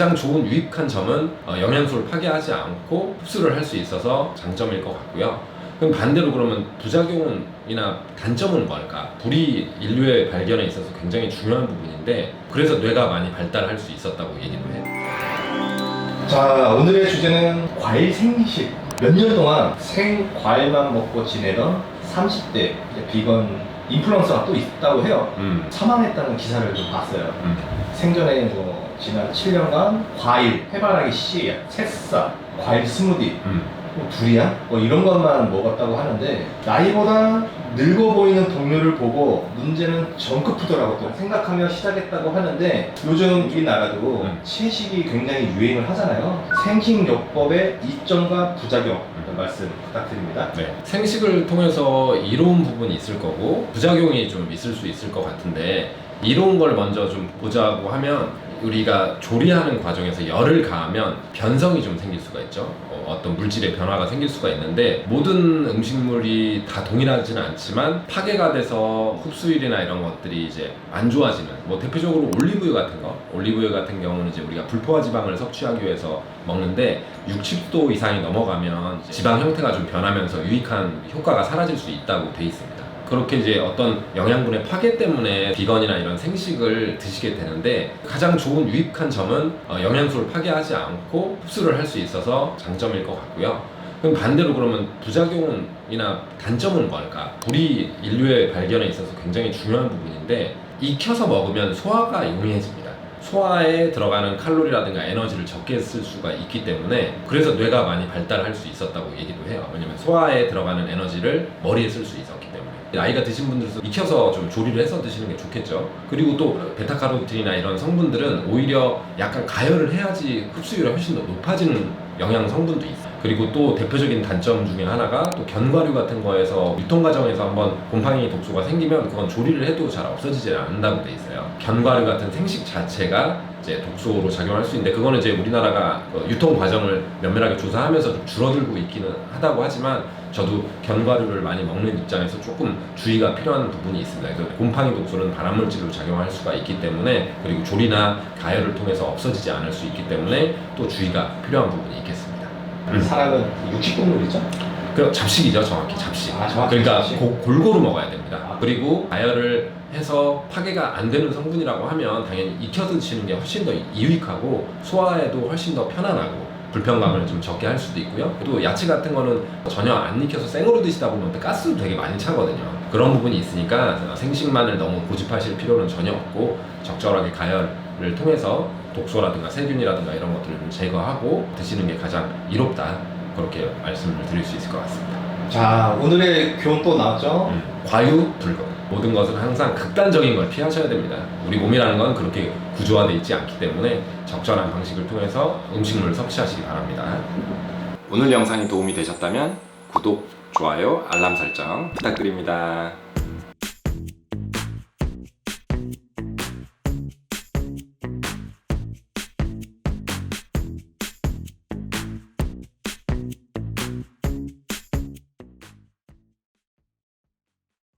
가장 좋은 유익한 점은 영양소를 파괴하지 않고 흡수를 할 수 있어서 장점일 것 같고요. 그럼 반대로 그러면 부작용이나 단점은 뭘까? 불이 인류의 발견에 있어서 굉장히 중요한 부분인데 그래서 뇌가 많이 발달할 수 있었다고 얘기도 해요. 자, 오늘의 주제는 과일 생식. 몇 년 동안 생과일만 먹고 지내던 30대 비건 인플루언서가 또 있다고 해요. 사망했다는 기사를 좀 봤어요. 생전에 뭐 지난 7년간 과일, 해바라기 씨, 새싹, 과일 스무디, 뭐 두리안? 뭐 이런 것만 먹었다고 하는데 나이보다 늙어 보이는 동료를 보고 문제는 정크푸드라고 또 생각하며 시작했다고 하는데 요즘 우리나라도 채식이 굉장히 유행을 하잖아요. 생식요법의 이점과 부작용 말씀 부탁드립니다. 네. 생식을 통해서 이로운 부분이 있을 거고 부작용이 좀 있을 수 있을 것 같은데 이로운 걸 먼저 좀 보자고 하면 우리가 조리하는 과정에서 열을 가하면 변성이 좀 생길 수가 있죠. 어떤 물질의 변화가 생길 수가 있는데 모든 음식물이 다 동일하지는 않지만 파괴가 돼서 흡수율이나 이런 것들이 이제 안 좋아지는 뭐 대표적으로 올리브유 같은 경우는 이제 우리가 불포화 지방을 섭취하기 위해서 먹는데 60도 이상이 넘어가면 지방 형태가 좀 변하면서 유익한 효과가 사라질 수 있다고 돼 있습니다. 그렇게 이제 어떤 영양분의 파괴 때문에 비건이나 이런 생식을 드시게 되는데 가장 좋은 유익한 점은 영양소를 파괴하지 않고 흡수를 할 수 있어서 장점일 것 같고요. 그럼 반대로 그러면 부작용이나 단점은 뭘까? 불이 인류의 발견에 있어서 굉장히 중요한 부분인데 익혀서 먹으면 소화가 용이해집니다. 소화에 들어가는 칼로리라든가 에너지를 적게 쓸 수가 있기 때문에 그래서 뇌가 많이 발달할 수 있었다고 얘기도 해요. 왜냐면 소화에 들어가는 에너지를 머리에 쓸 수 있었기 때문에. 나이가 드신 분들은 익혀서 좀 조리를 해서 드시는 게 좋겠죠. 그리고 또 베타카로틴이나 이런 성분들은 오히려 약간 가열을 해야지 흡수율이 훨씬 더 높아지는 영양 성분도 있어요. 그리고 또 대표적인 단점 중에 하나가 또 견과류 같은 거에서 유통 과정에서 한번 곰팡이 독소가 생기면 그건 조리를 해도 잘 없어지지 않는다고 돼 있어요. 견과류 같은 생식 자체가 이제 독소로 작용할 수 있는데 그거는 이제 우리나라가 유통 과정을 면밀하게 조사하면서 좀 줄어들고 있기는 하다고 하지만 저도 견과류를 많이 먹는 입장에서 조금 주의가 필요한 부분이 있습니다. 그래서 곰팡이 독소는 발암물질로 작용할 수가 있기 때문에 그리고 조리나 가열을 통해서 없어지지 않을 수 있기 때문에 또 주의가 필요한 부분이 있겠습니다. 사람은 육식동물이죠? 그 잡식이죠, 정확히 잡식. 정확히 그러니까 잡식. 골고루 먹어야 됩니다. 그리고 가열을 해서 파괴가 안 되는 성분이라고 하면 당연히 익혀 드시는 게 훨씬 더 유익하고 소화에도 훨씬 더 편안하고 불편감을 좀 적게 할 수도 있고요. 또 야채 같은 거는 전혀 안 익혀서 생으로 드시다 보면 가스도 되게 많이 차거든요. 그런 부분이 있으니까 생식만을 너무 고집하실 필요는 전혀 없고 적절하게 가열을 통해서 독소라든가 세균이라든가 이런 것들을 좀 제거하고 드시는 게 가장 이롭다. 그렇게 말씀을 드릴 수 있을 것 같습니다. 자, 오늘의 교훈 또 나왔죠? 과유, 불급. 모든 것은 항상 극단적인 걸 피하셔야 됩니다. 우리 몸이라는 건 그렇게 구조화되어 있지 않기 때문에 적절한 방식을 통해서 음식물을 섭취하시기 바랍니다. 오늘 영상이 도움이 되셨다면 구독, 좋아요, 알람 설정 부탁드립니다.